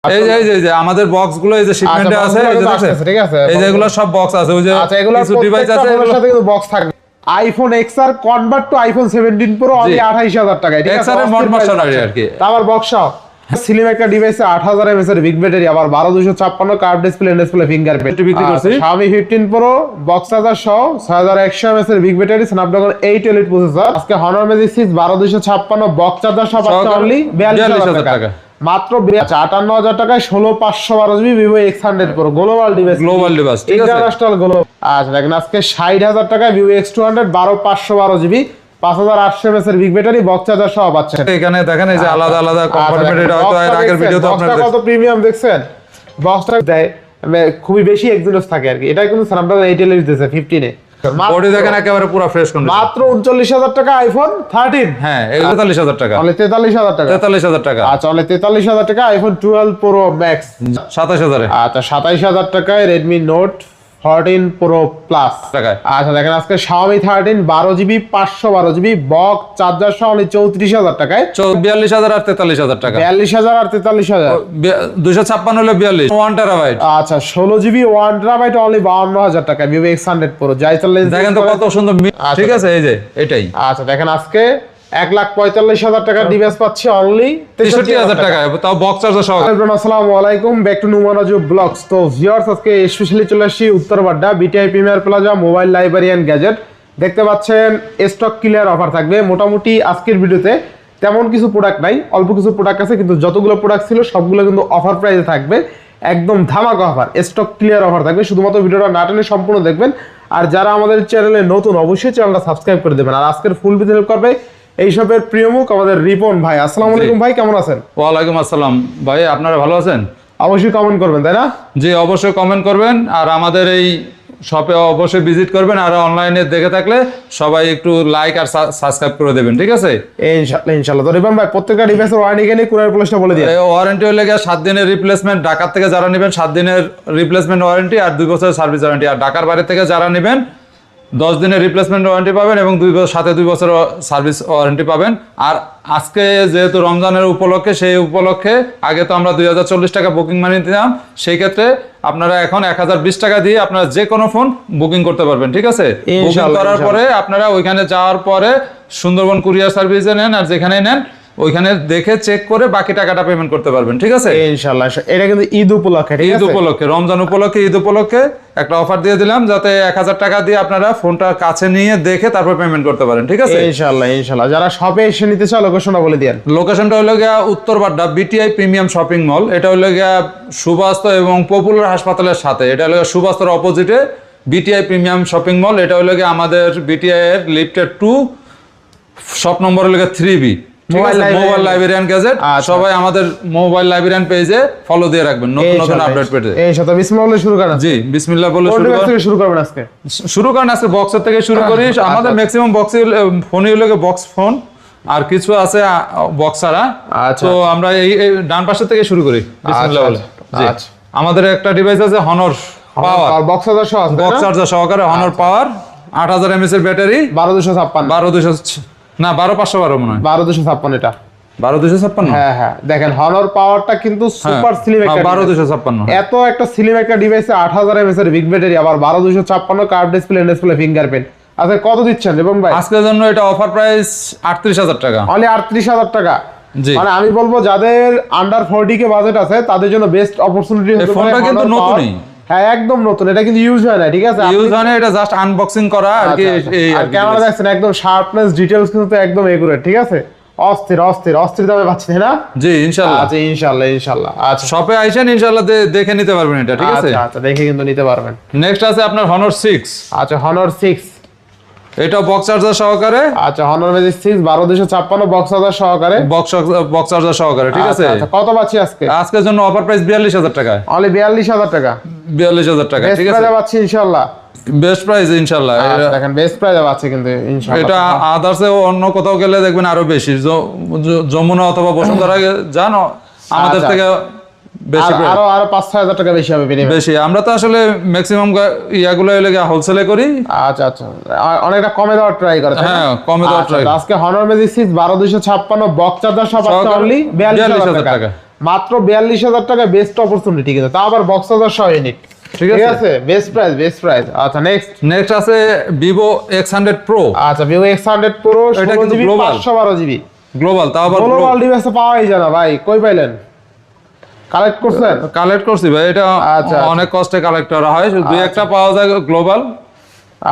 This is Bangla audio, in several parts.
এই যে আমাদের বক্স গুলো এই যে শিপমেন্টে আছে ঠিক আছে এই যে এগুলো সব বক্স আছে ওই যে কিছু ডিভাইস আছে এগুলোর সাথে কিন্তু বক্স থাকবে iPhone XR convert to iPhone 17 pro only 28000 টাকায় ঠিক আছে XR এর মড ভার্সন আর কি আবার বক্স স্লিম একটা ডিভাইসে 8000 mAh এর বিগ ব্যাটারি আবার 12256 কার্ভ ডিসপ্লে ফিঙ্গারপ্রিন্ট বিক্রি করছি Xiaomi 15 Pro বক্স চার্জার সহ 6100 mAh এর big battery Snapdragon 8 elite processor আজকে Honor Magic 6 12256 বক্স চার্জার সহ পাচ্ছেন অনলি 42000 টাকা মাত্র 58000 টাকায় 16512 GB Vivo X100 Pro global device ঠিক আছে ইন্টারন্যাশনাল গ্লোবাল আচ্ছা দেখেন আজকে 60000 টাকায় Vivo X200 12512 জিবি 5800 mAh এর বিগ ব্যাটারি বক্স চার্জার সহ পাচ্ছেন এখানে দেখেন এই যে আলাদা আলাদা কম্পার্টমেন্ট এটা হয়তো এর আগের ভিডিওতে আপনারা কত প্রিমিয়াম দেখছেন বক্সটা দেয় খুবই বেশি এক্সিনোস থাকে আর কি এটা কিন্তু স্ন্যাপড্রাগন 8 এলিট দিয়েছে 15 এ বডি দেখেন একেবারে পুরো ফ্রেশ কন্ডিশন মাত্র 39000 টাকা আইফোন 13 হ্যাঁ 43000 টাকা অনলি 43000 টাকা 43000 টাকা আচ্ছা অনলি 43000 টাকা আইফোন 12 প্রো ম্যাক্স 27000 এ আচ্ছা 27000 টাকায় Redmi Note 14 Pro Plus টাকায় আচ্ছা দেখেন আজকে Xiaomi 13 12GB 512GB box charger সহ অনলি 34000 টাকায় 42000 আর 43000 টাকা 42000 আর 43000 256 হলে 42 1 টেরাবাইট আচ্ছা 16GB 1 টেরাবাইট অনলি 52000 টাকা Vivo X100 Pro যাইতাল লেন্স দেখেন তো কত সুন্দর ঠিক আছে এই যে এটাই আচ্ছা দেখেন আজকে 1,45,000 টাকার ডিভাইস পাচ্ছি অনলি 63000 টাকা তাও বক্স চার্জার সহ আসসালামু আলাইকুম ব্যাক টু নুমানাজু ব্লগস তো ভিউয়ার্স আজকে স্পেশালি চলে আসছি Uttarbadda BTI premier plaza mobile library and gadget দেখতে পাচ্ছেন স্টক ক্লিয়ার অফার থাকবে মোটামুটি আজকের ভিডিওতে তেমন কিছু প্রোডাক্ট নাই অল্প কিছু প্রোডাক্ট আছে কিন্তু যতগুলো প্রোডাক্ট ছিল সবগুলো কিন্তু অফার প্রাইসে থাকবে একদম ধামাকা অফার স্টক ক্লিয়ার অফার থাকবে শুধুমাত্র ভিডিওটা না টেনে সম্পূর্ণ দেখবেন আর যারা আমাদের চ্যানেলে নতুন অবশ্যই চ্যানেলটা সাবস্ক্রাইব করে দেবেন আর আজকের ফুল ভিডিও হেল্প করবে এই সবের প্রিয় মুখ আমাদের রিপন ভাই আসসালামু আলাইকুম ভাই কেমন আছেন ওয়া আলাইকুম আসসালাম ভাই আপনারা ভালো আছেন অবশ্যই কমেন্ট করবেন তাই না জি অবশ্যই কমেন্ট করবেন আর আমাদের এই শপে অবশ্যই ভিজিট করবেন আর অনলাইনে দেখে থাকলে সবাই একটু লাইক আর সাবস্ক্রাইব করে দেবেন ঠিক আছে ইনশাআল্লাহ তো রিপন ভাই প্রত্যেকটা ডিভাইসের ওয়ারেন্টি কেনে কুরিয়ার পলিসটা বলে দিন ওয়ারেন্টি হলে 7 দিনের রিপ্লেসমেন্ট ঢাকা থেকে যারা নেবেন 7 দিনের রিপ্লেসমেন্ট ওয়ারেন্টি আর 2 বছরের সার্ভিস ওয়ারেন্টি আর ঢাকার বাইরে থেকে যারা নেবেন 10 দিনের রিপ্লেসমেন্ট ওয়ারেন্টি পাবেন এবং 2 বছর সার্ভিস ওয়ারেন্টি পাবেন আর আজকে যেহেতু রমজানের উপলক্ষে সেই উপলক্ষে আগে তো আমরা 2040 টাকা বুকিং মানি দিলাম সেই ক্ষেত্রে আপনারা এখন 1020 টাকা দিয়ে আপনারা যে কোনো ফোন বুকিং করতে পারবেন ঠিক আছে বুকিং করার পরে আপনারা ওইখানে যাওয়ার পরে সুন্দরবন কুরিয়ার সার্ভিসে নেন আর যেখানে নেন ওইখানে দেখে চেক করে বাকি টাকাটা পেমেন্ট করতে পারবেন ঠিক আছে ইনশাআল্লাহ এটা কিন্তু ঈদ উপলক্ষে ঠিক আছে ঈদ উপলক্ষে রমজান উপলক্ষে ঈদ উপলক্ষে একটা অফার দিয়ে দিলাম যাতে 1000 টাকা দিয়ে আপনারা ফোনটা কাছে নিয়ে দেখে তারপর পেমেন্ট করতে পারেন ঠিক আছে ইনশাআল্লাহ যারা শপে এসে নিতে চায় লোকেশনটা বলে দেন লোকেশনটা হলো গিয়া Uttar Badda BTI premium shopping mall এটা হলো গিয়া সুবাস্ত এবং পপুলার হাসপাতালের সাথে এটা হলো সুবাস্তর অপোজিটে বিটিআই প্রিমিয়াম শপিং মল এটা হলো গিয়া আমাদের বিটিআই এর লিফটেড 2 শপ নম্বর হলো গিয়া 3B মোবাইল লাইব্রেরিয়ান গ্যাজেট সবাই আমাদের মোবাইল লাইব্রেরিয়ান পেজে ফলো দিয়ে রাখবেন নতুন নতুন আপডেট পেতে এই সাথে বিসমিল্লাহ বলে শুরু করেন জি বিসমিল্লাহ বলে শুরু করবেন আজকে বক্সের থেকে শুরু করি আমাদের ম্যাক্সিমাম বক্সের ফোনই হলো বক্স ফোন আর কিছু আছে বক্স ছাড়া তো আমরা এই ডান পাশের থেকে শুরু করি বিসমিল্লাহ বলে জি আমাদের একটা ডিভাইস আছে হনর পাওয়ার বক্স চার্জার সহকারে হনর পাওয়ার 8000 mAh এর ব্যাটারি 12256 না 12512 মনে হয় 12256 এটা 12256 হ্যাঁ দেখেন হনর পাওয়ারটা কিন্তু সুপার স্লিম একটা 12256 এত একটা স্লিম একটা ডিভাইসে 8000 mAh এর বিগ ব্যাটারি আবার 12256 কার্ভ ডিসপ্লে ফিঙ্গারপ্রিন্ট আচ্ছা কত দিচ্ছেন এবং ভাই আজকের জন্য এটা অফার প্রাইস 38000 টাকা অনলি 38000 টাকা জি মানে আমি বলবো যাদের আন্ডার 40 কে বাজেট আছে তাদের জন্য বেস্ট অপরচুনিটি হতে পারে ফোনটা কিন্তু নতুনই হ্যাঁ একদম নতুন এটা কিন্তু ইউজ হয় না ঠিক আছে ইউজ হয় না এটা জাস্ট আনবক্সিং করা আর কি এই আর ক্যামেরা দেখছেন একদম শার্পনেস ডিটেইলস কিন্তু একদম একুরেট ঠিক আছে অস্থির দামে পাচ্ছেন না জি ইনশাআল্লাহ আচ্ছা ইনশাআল্লাহ আচ্ছা শপে আইছেন ইনশাআল্লাহ দেখে নিতে পারবেন এটা ঠিক আছে আচ্ছা দেখে কিন্তু নিতে পারবেন নেক্সট আছে আপনার Honor 6 আচ্ছা Honor 6 এটা বক্স চার্জার সহকারে আচ্ছা Honor Magic 6 12256 বক্স চার্জার সহকারে বক্স চার্জার সহকারে ঠিক আছে আচ্ছা কত পাচ্ছি আজকের জন্য অফার প্রাইস 42000 টাকা অনলি 42000 টাকা 42000 টাকা ঠিক আছে পাচ্ছি ইনশাআল্লাহ বেস্ট প্রাইস ইনশাআল্লাহ দেখেন বেস্ট প্রাইস আছে কিন্তু ইনশাআল্লাহ এটা আদার্সে অন্য কোথাও গেলে দেখবেন আরো বেশি যমুনা অথবা বসুন্ধরা যান আমাদের থেকে বেশি আরো 5-6000 টাকা বেশি হবে বেশি আমরা তো আসলে ম্যাক্সিমাম ইয়াগুলো এলাকা হোলসেলে করি আচ্ছা অনেকটা কমে দেওয়ার ট্রাই করে হ্যাঁ কমে দেওয়ার ট্রাই আজকে Honor Magic 6 12256 বক্স চার্জার সব আছে অনলি 42000 টাকা মাত্র 42,000 টাকা বেস্ট অপরচুনিটি কিন্তু, তা আবার বক্স চার্জার সহ ইউনিট। ঠিক আছে বেস্ট প্রাইস। আচ্ছা নেক্সট আছে Vivo X100 Pro। আচ্ছা Vivo X100 Pro এটা কিন্তু 16GB global। 512GB গ্লোবাল, তাও আবার গ্লোবাল ডিভাইসে পাওয়াই যায় না ভাই, কই পাইলেন? কালেক্ট করছেন? কালেক্ট করছি ভাই, এটা আচ্ছা। অনেক কষ্টে কালেক্ট করা হয়, দুই একটা পাওয়া যায় গ্লোবাল।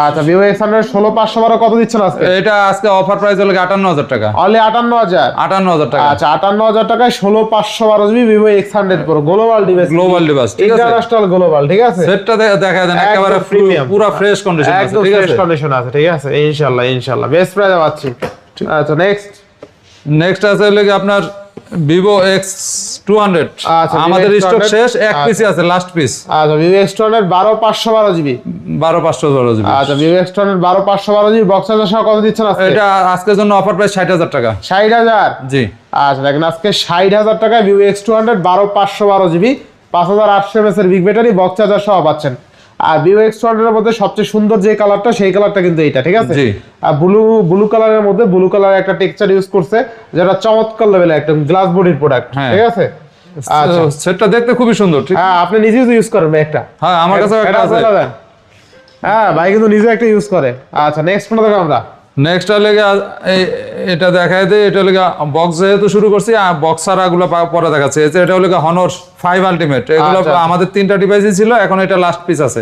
আচ্ছা Vivo X100 16512 কত দিচ্ছেন আজকে? এটা আজকে অফার প্রাইস হলো 58,000 টাকা। অনলি 58,000। 58,000 টাকা। আচ্ছা 58,000 টাকায় 16512GB Vivo X100 Pro global device. Global device, ঠিক আছে, ইন্টারন্যাশনাল গ্লোবাল, ঠিক আছে। সেটটা দেখা দেন একদম একেবারে premium। পুরো ফ্রেশ কন্ডিশন আছে, একদম ঠিক ফ্রেশ আছে। কন্ডিশন আছে, ঠিক আছে, ইনশাআল্লাহ বেস্ট প্রাইসে পাচ্ছি। আচ্ছা নেক্সট আছে হলো কি আপনার Vivo X200। আচ্ছা, Vivo আমাদের স্টক X200 শেষ, এক পিসই আছে, লাস্ট পিস। আচ্ছা Vivo X200 12512GB। 12512 জিবি। আচ্ছা Vivo X200 12512GB box charger সহ কত দিচ্ছেন আজকে? এটা আজকের জন্য অফার প্রাইস 60,000 টাকা। 60,000। জি। আচ্ছা দেখেন আজকে 60,000 টাকায় Vivo X200 12512GB 5800 mAh এর বিগ ব্যাটারি বক্স চার্জার সহ পাচ্ছেন। আর Vivo X200 এর মধ্যে সবচেয়ে সুন্দর যে কালারটা, সেই কালারটা কিন্তু এইটা, ঠিক আছে। জি। আর ব্লু কালারের মধ্যে ব্লু কালারের একটা টেক্সচার ইউজ করছে, যেটা চমৎকার লেভেলের একটা গ্লাস বডির প্রোডাক্ট, হ্যাঁ। ঠিক আছে। আচ্ছা সেটটা দেখতে খুবই সুন্দর, ঠিক। হ্যাঁ আপনি নিজেই তো ইউজ করেন একটা। হ্যাঁ আমার কাছেও একটা আছে। হ্যাঁ ভাই কিন্তু নিজে একটা ইউজ করে। আচ্ছা নেক্সট কোনটা দেখো আমরা? নেক্সট লেগে এটা দেখায় দেয়, এটা লেগে বক্স যেহেতু শুরু করছি, বক্স ছাড়াগুলো পরে দেখাচ্ছে। এটা হলো Honor 5 Ultimate। এগুলো আচ্ছা। আমাদের 3টা ডিভাইসই ছিল, এখন এটা লাস্ট পিস আছে।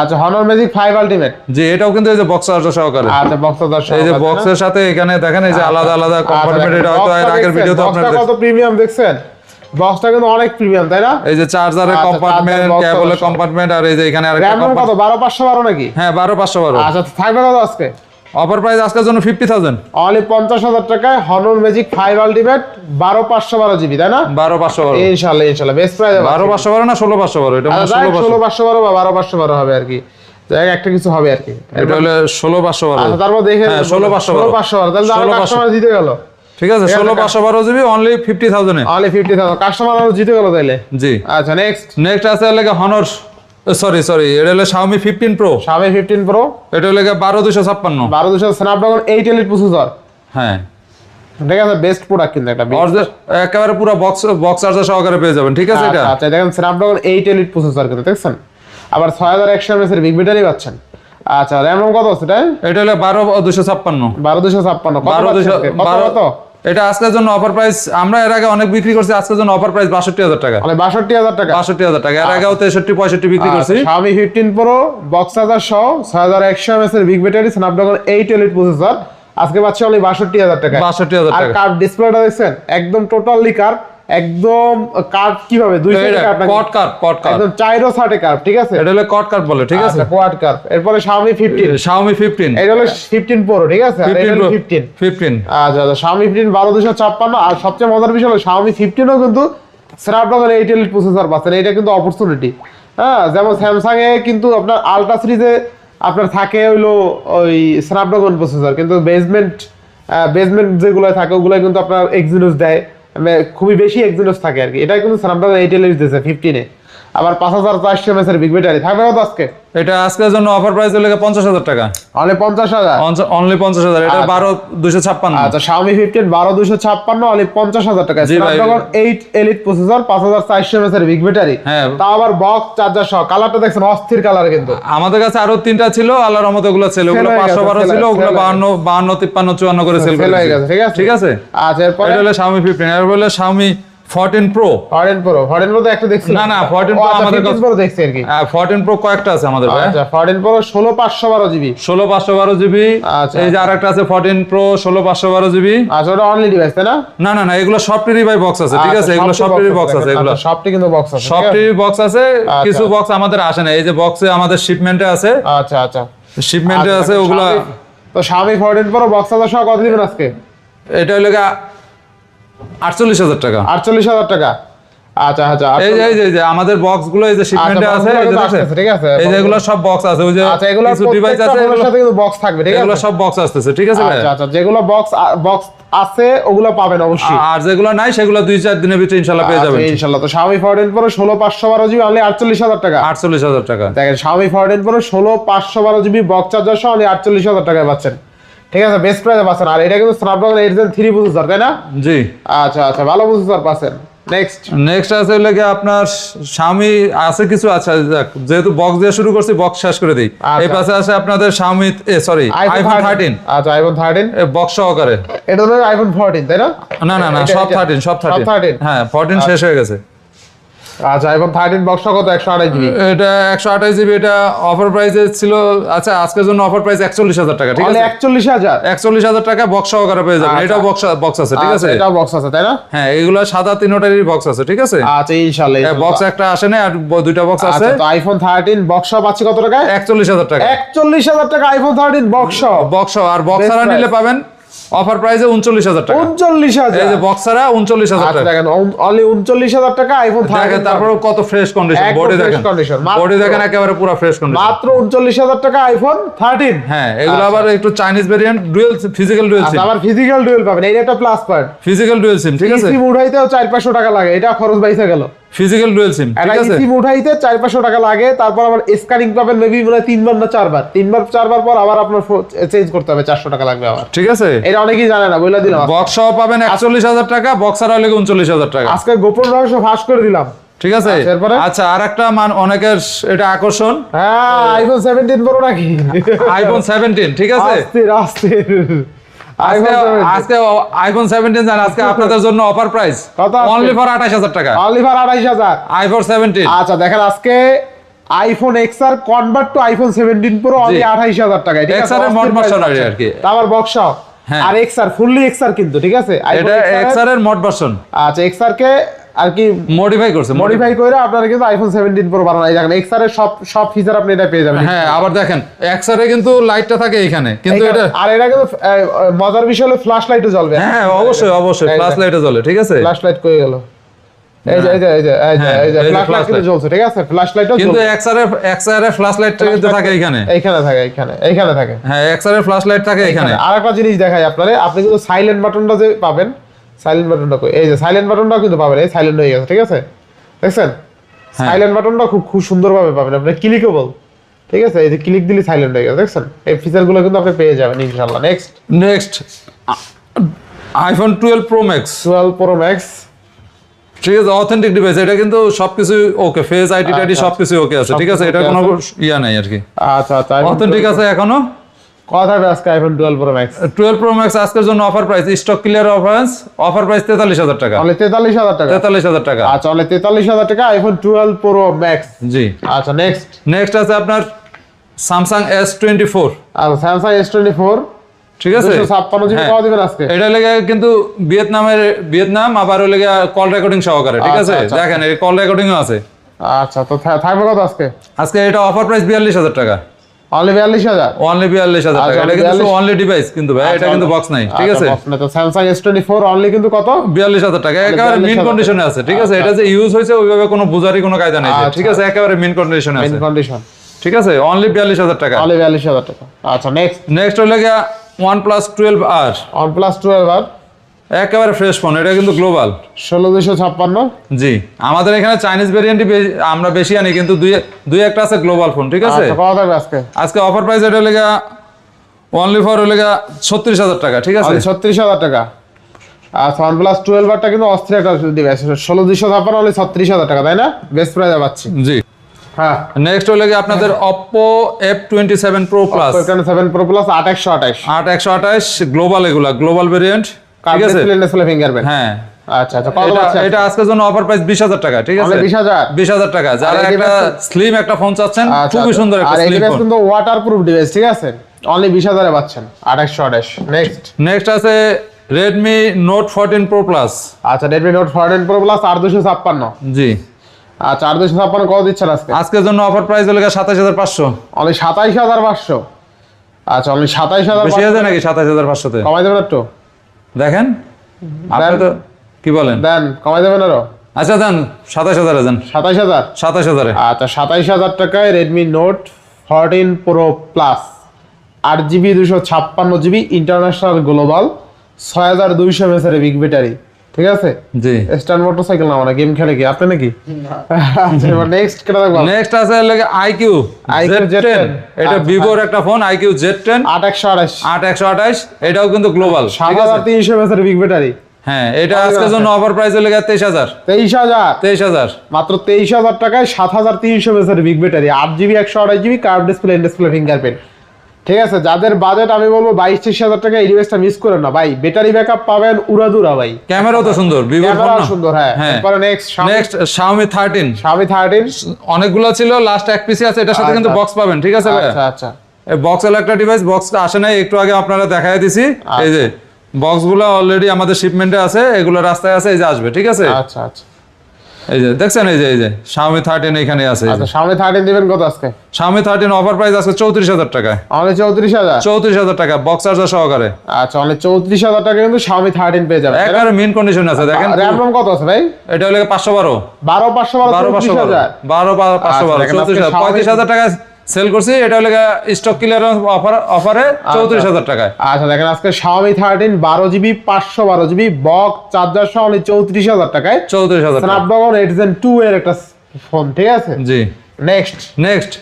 আচ্ছা Honor Magic 5 Ultimate। জি, এটাও কিন্তু এই যে বক্স চার্জার সহকারে। আচ্ছা বক্স চার্জার সহ, এই যে বক্সের সাথে এখানে দেখেন এই যে আলাদা আলাদা কম্পার্টমেন্ট, এটা হয়তো এর আগের ভিডিওতে আপনারা কত প্রিমিয়াম দেখছেন, বক্সটা কিন্তু অনেক প্রিমিয়াম, তাই না? এই যে চার্জারের আচ্ছা, কম্পার্টমেন্ট, চার্জার box কেবলের আছে। কম্পার্টমেন্ট, আর এই যে এখানে আরেকটা RAM কত কম্পার্টমেন্ট। 12512 নাকি? হ্যাঁ 12512। আচ্ছা থাকবে কত আজকে? অফার প্রাইস আজকের জন্য 50,000। অনলি 50,000 টাকায় Honor Magic 5 Ultimate 12512GB, তাই না? 12512। ইনশাআল্লাহ বেস্ট প্রাইস। 12512 না 16512? এটা মানে 16512। 16512 বা 12512 হবে আর কি, যাই একটা কিছু হবে আর কি। এটা হলো 16512। আচ্ছা তারপর দেখে হ্যাঁ 16512। তাহলে আরো কাস্টমার জিতে গেল। ঠিক আছে 16512 জিবি অনলি 50,000 এ। অনলি 50,000 কাস্টমার আরো জিতে গেল তাইলে। জি। আচ্ছা নেক্সট আছে লাগে Honor, সরি এটা হলো Xiaomi 15 Pro। Xiaomi 15 Pro এটা হলো 12256। 12200 Snapdragon 8 Elite প্রসেসর, হ্যাঁ ঠিক আছে, বেস্ট প্রোডাক্ট কিন্তু একটা। একেবারে পুরো বক্স চার্জার সহকারে পেয়ে যাবেন, ঠিক আছে। এটা আচ্ছা দেখেন Snapdragon 8 Elite প্রসেসর কিন্তু দেখছেন, আবার 6100 mAh এর বিগ ব্যাটারি পাচ্ছেন। আচ্ছা RAM কত আছে এটা? এটা হলো 12256। 12256 কত? এটা আজকের জন্য অফার প্রাইস, আমরা এর আগে অনেক বিক্রি করছি, আজকের জন্য অফার প্রাইস 62,000 টাকা। মানে 62,000 টাকা। 62,000 টাকা, এর আগেও 63 65 বিক্রি করছি। Xiaomi 15 Pro বক্স চার্জার সহ 6100 mAh এর big battery Snapdragon 8 Elite processor আজকে পাচ্ছি অনলি 62,000 টাকা। 62,000 আর টাকা। কার্ভ ডিসপ্লেটা দেখছেন একদম টোটালি কার্ভ, একদম কার্ভ কিভাবে দুই সাইডে কার্ভ নাকি? কট কার্ভ একদম চাইরো সাইডে কার্ভ, ঠিক আছে। এটা হলো কট কার্ভ বলে, ঠিক আছে। আচ্ছা কোয়াড কার্ভ। এরপরে Xiaomi 15, Xiaomi 15। এটা হলো 15 Pro, ঠিক আছে। আর এটা হলো 15। 15। আচ্ছা Xiaomi 15 12256। আর সবচেয়ে মজার বিষয় হলো Xiaomi 15 ও কিন্তু Snapdragon 8 Elite প্রসেসর পাচ্ছেন, এটা কিন্তু অপরচুনিটি। হ্যাঁ যেমন স্যামসাং এ কিন্তু আপনার আলট্রা সিরিজে আপনার থাকে হলো ওই Snapdragon প্রসেসর, কিন্তু বেসমেন্ট যেগুলো থাকে ওগুলো কিন্তু আপনার Exynos দেয়, খুবই বেশি Exynos থাকে আর কি। এটা কিন্তু Snapdragon 8 Elite দিয়েছে 15 এ, আবার 5400 mAh এর বিগ ব্যাটারি থাকবে কত আজকে? এটা আজকের জন্য অফার প্রাইস হলো 50,000 টাকা। অনলি 50,000। অনলি 50,000। এটা 12256। আচ্ছা Xiaomi 15 12256 অনলি 50,000 টাকা। Snapdragon 8 Elite প্রসেসর 5400 mAh এর বিগ ব্যাটারি, হ্যাঁ তাও আবার বক্স চার্জার সহ। কালারটা দেখছেন অস্থির কালার কিন্তু। আমাদের কাছে আরো 3টা ছিল, আল্লাহর রহমতে ওগুলো ছিল, ওগুলো 512 ছিল, ওগুলো 52 52 53 54 করে সেল সেল হয়ে গেছে, ঠিক আছে। ঠিক আছে। আচ্ছা এরপর এটা হলো Xiaomi 15। এর হলো Xiaomi 14 Pro। 14 Pro তো একটা দেখছি। না 14 Pro আমাদের কাছে 15 Pro দেখছি আর কি। 14 Pro কয়েকটা আছে আমাদের ভাই। আচ্ছা 14 Pro 16512GB। 16512 জিবি। আচ্ছা। এই যে আরেকটা আছে 14 Pro 16512 জিবি। আচ্ছা ওটা অনলি ডিভাইস তাই না? না এগুলো সফটওয়্যার ভাই বক্স আছে, ঠিক আছে। এগুলো সফটওয়্যার বক্স আছে, এগুলো সবটি কিন্তু বক্স আছে, সফটওয়্যার বক্স আছে। কিছু বক্স আমাদের আসে না, এই যে বক্সে আমাদের শিপমেন্টে আছে। আচ্ছা শিপমেন্টে আছে ওগুলা। তো Xiaomi 14 Pro বক্স চার্জার সহ কত দিবেন আজকে? এটা হলো 48,000 টাকা। 48,000 টাকা। আচ্ছা এই যে আমাদের বক্স গুলো এই যে শিপমেন্টে আছে, এই যে দেখেন, ঠিক আছে। এই যে এগুলো সব বক্স আছে, ওই যে আচ্ছা এগুলো কিছু ডিভাইস আছে এগুলোর সাথে কিন্তু বক্স থাকবে, ঠিক আছে। এগুলো সব বক্স আসতেছে, ঠিক আছে ভাই। আচ্ছা যেগুলো বক্স আছে ওগুলো পাবেন অবশ্যই, আর যেগুলো নাই সেগুলো 2-4 দিনের ভিতরে ইনশাআল্লাহ পেয়ে যাবেন। ইনশাআল্লাহ। তো Xiaomi 14 Pro 16512GB অনলি 48,000 টাকা। 48,000 টাকা। দেখেন Xiaomi 14 Pro 16512GB box charger সহ অনলি 48,000 টাকায় পাচ্ছেন, ঠিক আছে, বেস্ট প্রাইসে পাচ্ছেন। আর এটা কিন্তু Snapdragon 8 Gen 3 প্রসেসর, তাই না? জি। আচ্ছা ভালো প্রসেসর পাচ্ছেন। নেক্সট আছে হলো কি আপনার Xiaomi আছে কিছু, আচ্ছা যাক, যেহেতু বক্স দিয়ে শুরু করছি বক্স শেষ করে দেই। এই পাশে আছে আপনাদের Xiaomi সরি iPhone 13। আচ্ছা iPhone 13 বক্স সহকারে। এটা হলো iPhone 14 তাই না? না সব 13 হ্যাঁ 14 শেষ হয়ে গেছে। আচ্ছা iPhone 13 বক্স কত? 128 জিবি। এটা 128 জিবি, এটা অফার প্রাইসে ছিল। আচ্ছা আজকের জন্য অফার প্রাইস 41,000 টাকা, ঠিক আছে? 41,000 41,000 টাকা বক্স সহকারে পেয়ে যাবেন। এটাও বক্স আছে, ঠিক আছে? এটাও বক্স আছে তাই না? হ্যাঁ এগুলা সাদা তিনটারই বক্স আছে, ঠিক আছে? আচ্ছা ইনশাআল্লাহ বক্স একটা আসে না, আর দুইটা বক্স আছে। তো iPhone 13 বক্স পাচ্ছি কত টাকায়? 41,000 টাকা। 41,000 টাকা iPhone 13 বক্স আর বক্স ছাড়া নিলে পাবেন অফার প্রাইসে 39,000 টাকা। 39,000 এই যে বক্স ছাড়া 39,000 আচ্ছা টাকা। দেখেন অনলি 39,000 টাকা iPhone 13। দেখেন তারপরে কত ফ্রেশ কন্ডিশন, বডি দেখেন, বডি দেখেন একেবারে পুরো ফ্রেশ কন্ডিশন। মাত্র 39,000 টাকা iPhone 13। হ্যাঁ এগুলো আবার একটু Chinese variant, dual physical dual SIM. আবার ফিজিক্যাল ডুয়াল পাবেন, এই একটা plus point. Physical dual SIM, ঠিক আছে? সিম উঠাইতেও 400-500 টাকা লাগে, এটা খরচ বাইসা গেল। ফিজিক্যাল ডুয়াল সিম, ঠিক আছে? সিম উঠাইতে 400-500 টাকা লাগে, তারপর আবার স্ক্যানিং পাবেন মেবি মানে 3বার না 4বার, 3বার পর আবার আপনার চেঞ্জ করতে হবে, 400 টাকা লাগবে আবার, ঠিক আছে? এটা অনেকেই জানে না, বলে দিলাম। বক্স সহ পাবেন 41,000 টাকা, বক্স আর হলে 39,000 টাকা। আজকে গোপন রহস্য ফাঁস করে দিলাম, ঠিক আছে? আচ্ছা আরেকটা অনেকের এটা আকর্ষণ, হ্যাঁ iPhone 17 Pro নাকি? iPhone 17, ঠিক আছে? আস্তে আজকে iPhone 17 জান আজকে আপনাদের জন্য অফার প্রাইস অনলি ফর 28,000 টাকা। Only for 28,000 iPhone 17। আচ্ছা দেখেন আজকে iPhone XR convert to iPhone 17 Pro only 28,000 টাকা, ঠিক আছে? XR এর মড ভার্সন আর কি, তারপর বক্স আর XR ফুললি XR কিন্তু, ঠিক আছে? এটা XR এর মড ভার্সন। আচ্ছা XR কে আর কি মডিফাই করে আপনারা কিন্তু iPhone 17 Pro বানানো। এই দেখেন XR এর সব ফিচার আপনি এটা পেয়ে যাবেন। হ্যাঁ আবার দেখেন XR এ কিন্তু লাইটটা থাকে এখানে, কিন্তু এটা আর এটা কিন্তু মজার বিষয় হলো ফ্ল্যাশ লাইটও জ্বলবে। হ্যাঁ অবশ্যই ফ্ল্যাশ লাইটও জ্বলে, ঠিক আছে? ফ্ল্যাশ লাইট কই গেল? এই যে ফ্ল্যাশ লাইট কিন্তু জ্বলছে, ঠিক আছে? ফ্ল্যাশ লাইটও কিন্তু XR এর ফ্ল্যাশ লাইটটা কিন্তু থাকে এখানে থাকে। হ্যাঁ XR এর ফ্ল্যাশ লাইট থাকে এখানে। আরেকটা জিনিস দেখাই আপনারে, আপনি কিন্তু সাইলেন্ট বাটনটা যে পাবেন, সাইলেন্ট বাটনটা কই? এই যে সাইলেন্ট বাটনটাও কিন্তু পাবেন, এই সাইলেন্ট হয়ে গেছে, ঠিক আছে? দেখছেন সাইলেন্ট বাটনটা খুব সুন্দরভাবে পাবেন আপনি, ক্লিকেবল, ঠিক আছে? এই যে ক্লিক দিলে সাইলেন্ট হয়ে গেছে, দেখছেন? এই ফিচারগুলো কিন্তু আপনি পেয়ে যাবেন ইনশাআল্লাহ। Next iPhone 12 Pro Max। ঠিক আছে, অথেন্টিক ডিভাইস, এটা কিন্তু সবকিছু ওকে, ফেস আইডি টাইডি সবকিছু ওকে আছে, ঠিক আছে? এটা কোনো ইয়া নাই আর কি। আচ্ছা অথেন্টিক আছে এখনো। কথা হবে আজকে iPhone 12 Pro Max। 12 Pro Max আজকের জন্য offer price, stock clear offer price 43,000 টাকা। অনলি 43,000 টাকা। 43,000 টাকা। আচ্ছা অনলি 43,000 টাকা iPhone 12 Pro Max। জি আচ্ছা নেক্সট আছে আপনার Samsung S24। আর Samsung S24, ঠিক আছে? 256 জিবি পাওয়া দিবেন আজকে। এটা লেগে কিন্তু ভিয়েতনাম আবার ওই লেগে কল রেকর্ডিং সহকারে, ঠিক আছে? দেখেন এই কল রেকর্ডিংও আছে। আচ্ছা তো থাকবে কত আজকে এটা অফার প্রাইস 42,000 টাকা। অনলি 42,000। অনলি 42,000 টাকা। এটা কিন্তু অনলি ডিভাইস কিন্তু ভাই, এটা কিন্তু বক্স নাই, ঠিক আছে? বক্স না তো Samsung S24 অনলি কিন্তু কত? 42,000 টাকা। একেবারে মিন কন্ডিশনে আছে, ঠিক আছে? এটা যে ইউজ হইছে ওইভাবে কোনো বুঝারই কোনো কায়দা নাই, ঠিক আছে? একেবারে মিন কন্ডিশনে আছে, ঠিক আছে? অনলি 42,000 টাকা। অনলি 42,000 টাকা। আচ্ছা নেক্সট হলো গিয়া OnePlus 12R। OnePlus 12R একেবারে ফ্রেশ ফোন, এটা কিন্তু গ্লোবাল। 16256। জি আমাদের এখানে চাইনিজ ভেরিয়েন্টই আমরা বেশি আনি, কিন্তু দুই একটা আছে গ্লোবাল ফোন, ঠিক আছে? আচ্ছা কত থাকবে আজকে অফার প্রাইস এটা হলো গিয়া অনলি ফর হলো গিয়া 36,000 টাকা, ঠিক আছে? 36,000 টাকা। আচ্ছা OnePlus 12R টা কিন্তু অস্থির একটা ডিভাইস, 16256 অনলি 36,000 টাকা, তাই না? বেস্ট প্রাইসে পাচ্ছি। জি হ্যাঁ নেক্সট হলো গিয়ে আপনাদের Oppo F27 Pro Plus। F27 Pro Plus 8128 global, এগুলা গ্লোবাল ভেরিয়েন্ট, ঠিক আছে? Display fingerprint. হ্যাঁ আচ্ছা কত আছে? এটা আজকের জন্য অফার প্রাইস 20,000 টাকা, ঠিক আছে? 20,000 টাকা। যারা একটা স্লিম একটা ফোন চাচ্ছেন, খুবই সুন্দর একটা স্লিম ফোন, কিন্তু ওয়াটারপ্রুফ ডিভাইস, ঠিক আছে? অনলি 20,000 এ পাচ্ছেন 8128। নেক্সট আছে Redmi Note 14 Pro Plus। আচ্ছা Redmi Note 14 Pro Plus 8256। জি আচ্ছা 8256 কত দিচ্ছেন আজকের জন্য অফার প্রাইস হলো 27,500। অনলি 27,500। আচ্ছা অনলি 27,500। বেশি আছে নাকি 27,500 তে? কমাই দেবেন একটু, দেখেন আপনি তো কি বলেন, দেন কমাই দেবেন আরো। আচ্ছা দেন 27,000 এ দেন। 27,000 এ। আচ্ছা 27,000 টাকায় Redmi Note 14 Pro Plus 8GB 256GB international global 6200 mAh এর বিগ ব্যাটারি, ঠিক আছে? জি স্ট্যান্ড মোটরসাইকেল না, মানে গেম খেলে কি আপনি নাকি? আচ্ছা এবার নেক্সট কেটা দেখব। নেক্সট আছে লাগে IQ Z10। এটা Vivo এর একটা ফোন, IQ Z10 8128। এটাও কিন্তু গ্লোবাল, ঠিক আছে? 7300 mAh এর বিগ ব্যাটারি। হ্যাঁ, এটা আজকের জন্য অফার প্রাইস হলে 23,000। 23,000 23,000 মাত্র 23,000 টাকায় 7,300 mAh big battery, 8GB 128GB curve display, display fingerprint. ঠিক আছে, যাদের বাজেট আমি বলবো 22-23,000 টাকা এই ডিভাইসটা মিস করেন না ভাই। ব্যাটারি ব্যাকআপ পাবেন উড়াদুরা ভাই, ক্যামেরাও তো সুন্দর, ভিভোর ফোন ক্যামেরা না? সুন্দর। হ্যাঁ, হ্যাঁ। এরপরে নেক্সট Xiaomi 13 Xiaomi 13। অনেকগুলো ছিল, লাস্ট এক পিসি আছে, এটার সাথে কিন্তু বক্স পাবেন। ঠিক আছে ভাই, আচ্ছা আচ্ছা এই বক্স হলো একটা ডিভাইস, বক্সটা আসে নাই, একটু আগে আপনারা দেখাই দিছি। এই যে বক্সগুলো অলরেডি আমাদের শিপমেন্টে আছে, এগুলো রাস্তায় আছে, এই যে আসবে। ঠিক আছে, আচ্ছা আচ্ছা এই যে দেখছেন, এই যে Xiaomi 13 এখানে আছে। আচ্ছা। Xiaomi 13 দিবেন কত আজকে? Xiaomi 13 অফার প্রাইস আজকে 34,000 টাকায়। অনলি 34,000। 34,000 টাকা বক্স চার্জার সহকারে। আচ্ছা, অনলি 34,000 টাকা কিন্তু Xiaomi 13 পেয়ে যাবেন। একেবারে মিন কন্ডিশন আছে, দেখেন। র‍্যাম রম কত আছে ভাই? এটা হলো 512 512 34,000 35,000 টাকা সেল করছি। এটা হলো স্টক ক্লিয়ারেন্স অফারে 34,000 টাকায়। আচ্ছা, দেখেন আজকে Xiaomi 13 12GB 512GB box charger সহ অনলি 34,000 টাকায়। 34,000 টাকা। Snapdragon 8 Gen 2 এর একটা ফোন। ঠিক আছে, জি। নেক্সট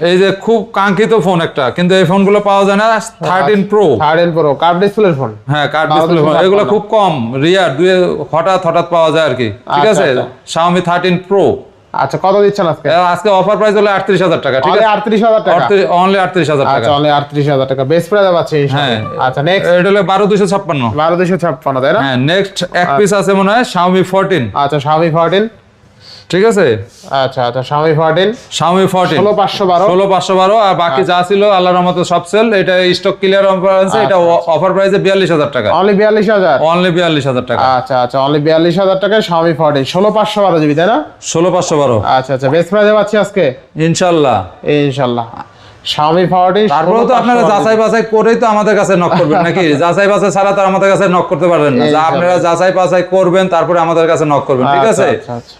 এই যে খুব কাঙ্ক্ষিত ফোন একটা, কিন্তু এই ফোনগুলো পাওয়া যায় না। 13 Pro 13 Pro কার্ভ ডিসপ্লের ফোন। হ্যাঁ, কার্ড ডিসপ্লে ফোন, এগুলো খুব কম রিয়ার, দুই হঠাৎ পাওয়া যায় আর কি। ঠিক আছে, Xiaomi 13 Pro। আচ্ছা, কত দিচ্ছেন আজকে? আজকে অফার প্রাইস হলো 38,000 টাকা। ঠিক আছে, 38,000 টাকা। অনলি 38,000 টাকা। আচ্ছা, অনলি 38,000 টাকা বেস্ট প্রাইস আছে। হ্যাঁ। আচ্ছা, নেক্সট এটা হলো 12,256। 12,256 তাই না? হ্যাঁ, নেক্সট এক পিস আছে মনে হয় Xiaomi 14। আচ্ছা, Xiaomi 14। ঠিক আছে, আচ্ছা আচ্ছা, Xiaomi 14 16,512 16,512 আর বাকি যা ছিল আল্লাহর রহমতে সব সেল। এটা স্টক ক্লিয়ার অফার, এটা অফার প্রাইসে 42,000 টাকা। অনলি 42,000। অনলি 42,000 টাকা। আচ্ছা আচ্ছা, অনলি 42,000 টাকায় Xiaomi 14 16,512GB তাই না? 16,512। আচ্ছা আচ্ছা, বেস্ট প্রাইসে পাচ্ছি আজকে ইনশাআল্লাহ। Xiaomi 14। তারপরেও তো আপনারা যাচাই বাছাই করেই তো আমাদের কাছে নক করবেন নাকি? যাচাই বাছাই ছাড়া তো আমাদের কাছে নক করতে পারবেন না। যা আপনারা যাচাই বাছাই করবেন তারপরে আমাদের কাছে নক করবেন। ঠিক আছে,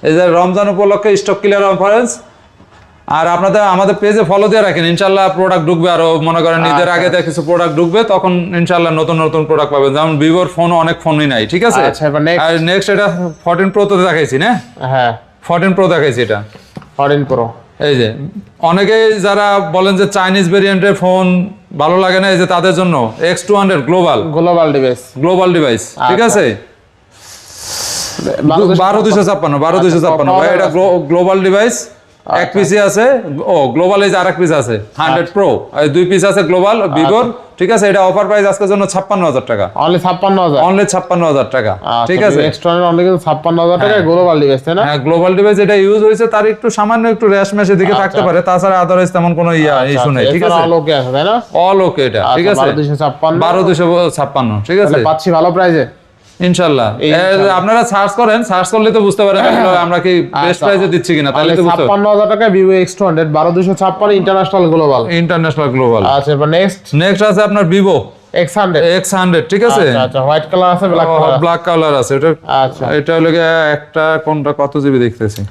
এই যে রমজান উপলক্ষে স্টক ক্লিয়ার অফারেন্স, আর আপনাদের আমাদের পেজে ফলো দিয়ে রাখেন, ইনশাআল্লাহ প্রোডাক্ট ঢুকবে। আরো মনে করেন ঈদের আগে কিছু প্রোডাক্ট ঢুকবে, তখন ইনশাআল্লাহ নতুন নতুন প্রোডাক্ট পাবেন। যেমন ভিভোর ফোন অনেক ফোনই নাই। ঠিক আছে, আর নেক্সট এটা 14 Pro তো দেখাইছি না? হ্যাঁ, 14 Pro দেখাইছি। এটা 14 Pro। এই যে অনেকেই যারা বলেন যে চাইনিজ ভেরিয়েন্টের ফোন ভালো লাগে না, এই যে তাদের জন্য X200 গ্লোবাল ডিভাইস। ঠিক আছে, 12,256 ভাই, এটা গ্লোবাল ডিভাইস। এক পিসি আছে, গ্লোবাল এই যে আরেক পিস আছে 100 Pro, এই দুই পিস আছে গ্লোবাল ভিভোর। ঠিক আছে, এটা অফার প্রাইস আজকের জন্য 56,000 টাকা। অনলি 56,000। অনলি 56,000 টাকা। ঠিক আছে, এক্সট্রানের অনলি 56,000 টাকা গ্লোবাল ডিভাইস তাই না? হ্যাঁ, গ্লোবাল ডিভাইস এটা ইউজ হয়েছে, তার একটু সামান্য একটু র্যাশ ম্যাশের দিকে থাকতে পারে, তাছাড়া আদারওয়াইজ তেমন কোনো ইস্যু নেই। ঠিক আছে, অল ওকে আছে তাই না? অল ওকে এটা। ঠিক আছে, 12,256। ঠিক আছে, পাচ্ছি ভালো প্রাইসে ইনশাআল্লাহ। আপনারা সার্চ করেন, সার্চ করলে তো বুঝতে পারেন আমরা কি বেস্ট প্রাইসে দিচ্ছি কিনা, তাহলে তো বুঝতে 56,000 টাকা Vivo X200 12,256 ইন্টারন্যাশনাল গ্লোবাল। আচ্ছা, এবার নেক্সট আছে আপনার Vivo X100। ঠিক আছে, আচ্ছা, হোয়াইট কালার আছে, ব্ল্যাক কালার আছে। এটা আচ্ছা, এটা হলো একটা কোনটা কত জিবি দেখতেছি?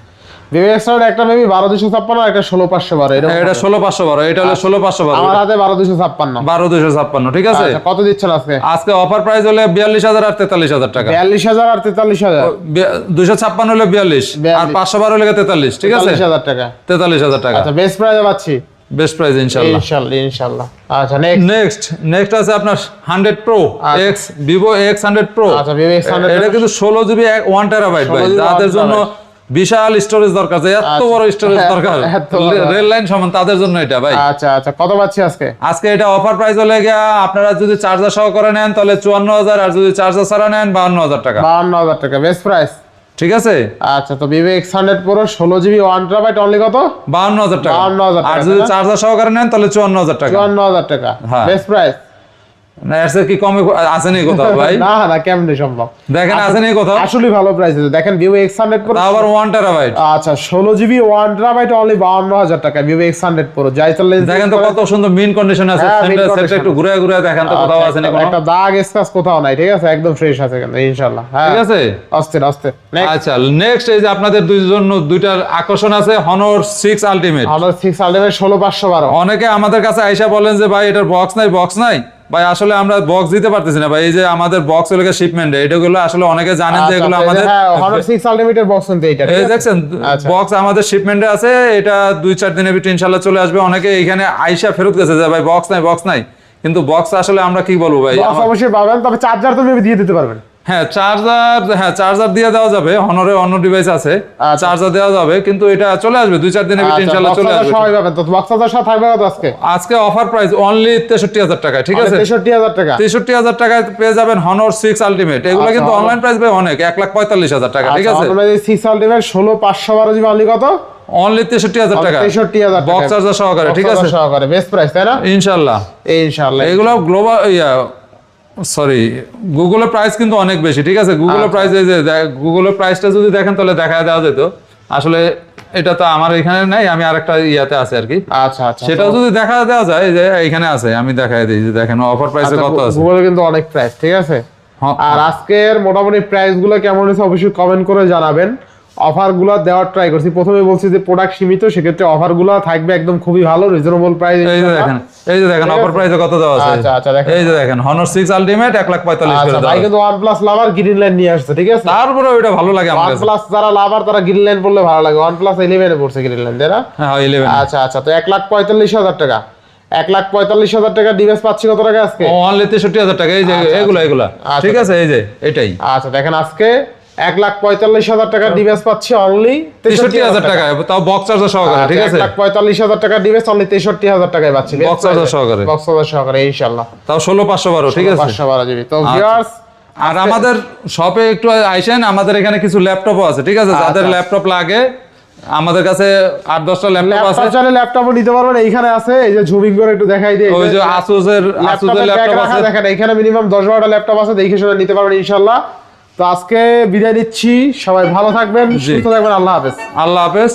Vivo X100 একটা মেবি 12,256 আর একটা 16,512। এটা 16,512, এটা হলো 16,512। আমার হাতে 12,256। 12,256। ঠিক আছে, আচ্ছা, কত দিচ্ছেন আজকে? আজকে অফার প্রাইস হলো 42,000 আর 43,000 টাকা। 42,000 আর 43,000। 256 হলো 42 আর 512 হলো 43। ঠিক আছে, 43,000 টাকা। 43,000 টাকা। আচ্ছা, বেস্ট প্রাইসে পাচ্ছি। বেস্ট প্রাইস ইনশাআল্লাহ। আচ্ছা, নেক্সট আছে আপনার 100 Pro X, Vivo X100 Pro। আচ্ছা, Vivo X100 এটা কিন্তু 16GB 1 TB ভাই, যাদের জন্য বিশাল স্টোরেজ দরকার, এত বড় স্টোরেজ দরকার রেল লাইন সমান, তাদের জন্য এটা ভাই। আচ্ছা আচ্ছা, কত পাচ্ছি আজকে? এটা অফার প্রাইস হলে গিয়া আপনারা যদি চার্জার সহ করে নেন তাহলে 54,000, আর যদি চার্জার ছাড়া নেন 52,000 টাকা। 52,000 টাকা বেস্ট প্রাইস। ঠিক আছে, আচ্ছা, তো Vivo X100 Pro 16GB 1 TB only কত? 52,000 টাকা। 52,000 টাকা, আর যদি চার্জার সহকারে নেন তাহলে 54,000 টাকা। 54,000 টাকা বেস্ট প্রাইস। না, এর কি কমে আসেনি কোথাও ভাই? না, কেমনে সম্ভব? দেখেন আসেনি কোথাও, আসলে ভালো প্রাইস আছে। দেখেন Vivo X100 Pro আবার 1 TB। আচ্ছা, 16GB 1 TB অনলি 52,000 টাকা Vivo X100 Pro। যাই তাহলে দেখেন তো কত সুন্দর মিন কন্ডিশন আছে। সেটা একটু ঘুরে দেখেন তো কোথাও আসেনি কোনো, একটা দাগ স্ক্র্যাচ কোথাও নাই। ঠিক আছে, একদম ফ্রেশ আছে কিন্তু ইনশাআল্লাহ। হ্যাঁ, ঠিক আছে, আস্তে। আচ্ছা, নেক্সট এই যে আপনাদের দুইটার আকর্ষণ আছে Honor 6 Ultimate। Honor 6 Ultimate 16,512। অনেকে আমাদের কাছে আইসা বলেন যে ভাই এটার বক্স নাই ভাই, আসলে আমরা বক্স দিতে পারতেছি না ভাই। এই যে আমাদের বক্স হলো শিপমেন্টে, এটাগুলো আসলে অনেকে জানেন যে এগুলো আমাদের Honor 6 Ultimate এর বক্স কিন্তু এইটা। এই দেখছেন বক্স আমাদের শিপমেন্টে আছে, এটা 2-4 দিনের ভিতরে ইনশাআল্লাহ চলে আসবে। অনেকে এখানে আইসা ফেরত গেছে যে ভাই বক্স নাই, কিন্তু বক্স আসলে আমরা কি বলবো ভাই, বক্স অবশ্যই পাবেন, তবে চার্জার তো মেবি দিয়ে দিতে পারবেন। হ্যাঁ চার্জার দিয়ে দেওয়া যাবে, হনরে অন্য ডিভাইস আছে, আচ্ছা। চার্জার দেওয়া যাবে, কিন্তু এটা চলে আসবে 2-4 দিনের ভিতরে ইনশাআল্লাহ চলে আসবে। তো বক্স চার্জার সহ থাকবে কত আজকে? আজকে অফার প্রাইস অনলি 63,000 টাকা, ঠিক আছে? 63,000 টাকা। 63,000 টাকায় পেয়ে যাবেন হনর 6 আলটিমেট। এগুলো কিন্তু অনলাইন প্রাইস ভাই অনেক, 1,45,000 টাকা, ঠিক আছে? আমরা এই 6 আলটিমেট 16,512 জিবি অনলি কত? অনলি 63,000 টাকা, 63,000 টাকা বক্স চার্জার সহকারে, ঠিক আছে? সহকারে বেস্ট প্রাইস, তাই না? ইনশাআল্লাহ। ইনশাআল্লাহ। এগুলো গ্লোবাল সরি গুগলের প্রাইস কিন্তু অনেক বেশি, ঠিক আছে? গুগলের প্রাইস, এই যে গুগলের প্রাইসটা যদি দেখেন তাহলে দেখা দেওয়া যেত। আসলে এটা তো আমার এখানে নাই, আমি আরেকটা ইয়াতে আছে আর কি। আচ্ছা আচ্ছা, সেটাও যদি দেখা দেওয়া যায়, যে এখানে আছে, আমি দেখাই দিই যে দেখেন অফার প্রাইসে কত আছে। গুগলে কিন্তু অনেক প্রাইস, ঠিক আছে? হ্যাঁ। আর আজকের মোটামুটি প্রাইস গুলো কেমন হয়েছে অবশ্যই কমেন্ট করে জানাবেন। অফার গুলো দেওয়ার ট্রাই করছি, প্রথমে বলছি যে প্রোডাক্ট সীমিত, সেক্ষেত্রে অফার গুলো থাকবে একদম খুবই ভালো রিজনেবল প্রাইস। এই যে দেখেন অফার প্রাইসে কত দেওয়া আছে। আচ্ছা আচ্ছা, দেখেন এই যে দেখেন হনর 6 আলটিমেট 1,45,000 করে আচ্ছা, দেওয়া ভাই আছে। কিন্তু OnePlus লাভার গ্রিন লাইন নিয়ে আসছে, ঠিক আছে? তারপরে ওইটা ভালো লাগে আমার কাছে। OnePlus যারা লাভার তারা গ্রিন লাইন পড়লে ভালো লাগে। OnePlus 11 এ পড়ছে গ্রিন লাইন, তাই না? হ্যাঁ 11। আচ্ছা আচ্ছা, তো 1,45,000 টাকা, 1,45,000 টাকা ডিভাইস পাচ্ছি কত টাকা আজকে? অনলি 63,000 টাকা। এই যে এগুলা ঠিক আছে, এই যে এটাই। আচ্ছা দেখেন আজকে 1,45,000 টাকা ডিভাইস পাচ্ছি অনলি 63,000 টাকা, তাও বক্স চার্জার সহকারে, ঠিক আছে? 1,45,000 টাকা ডিভাইস অনলি 63,000 টাকায় পাচ্ছি বক্স চার্জার সহকারে, বক্স চার্জার সহকারে ইনশাআল্লাহ। তাও 16,512, ঠিক আছে? 512 জিবি। তো ভিউয়ার্স, আর আমাদের শপে একটু আইসেন, আমাদের এখানে কিছু ল্যাপটপও আছে, ঠিক আছে? যাদের ল্যাপটপ লাগে আমাদের কাছে 8-10টা ল্যাপটপ আছে। ল্যাপটপ চাইলে ল্যাপটপও নিতে পারবেন, এইখানে আছে। এই যে জুমিং করে একটু দেখাই দিই, ওই যে আসুসের ল্যাপটপ আছে, দেখেন এখানে মিনিমাম 10-12টা ল্যাপটপ আছে, দেখে শুনে নিতে পারবেন ইনশাআল্লাহ। তো আজকে বিদায় নিচ্ছি, সবাই ভালো থাকবেন, সুস্থ থাকবেন, আল্লাহ হাফেজ। আল্লাহ হাফেজ।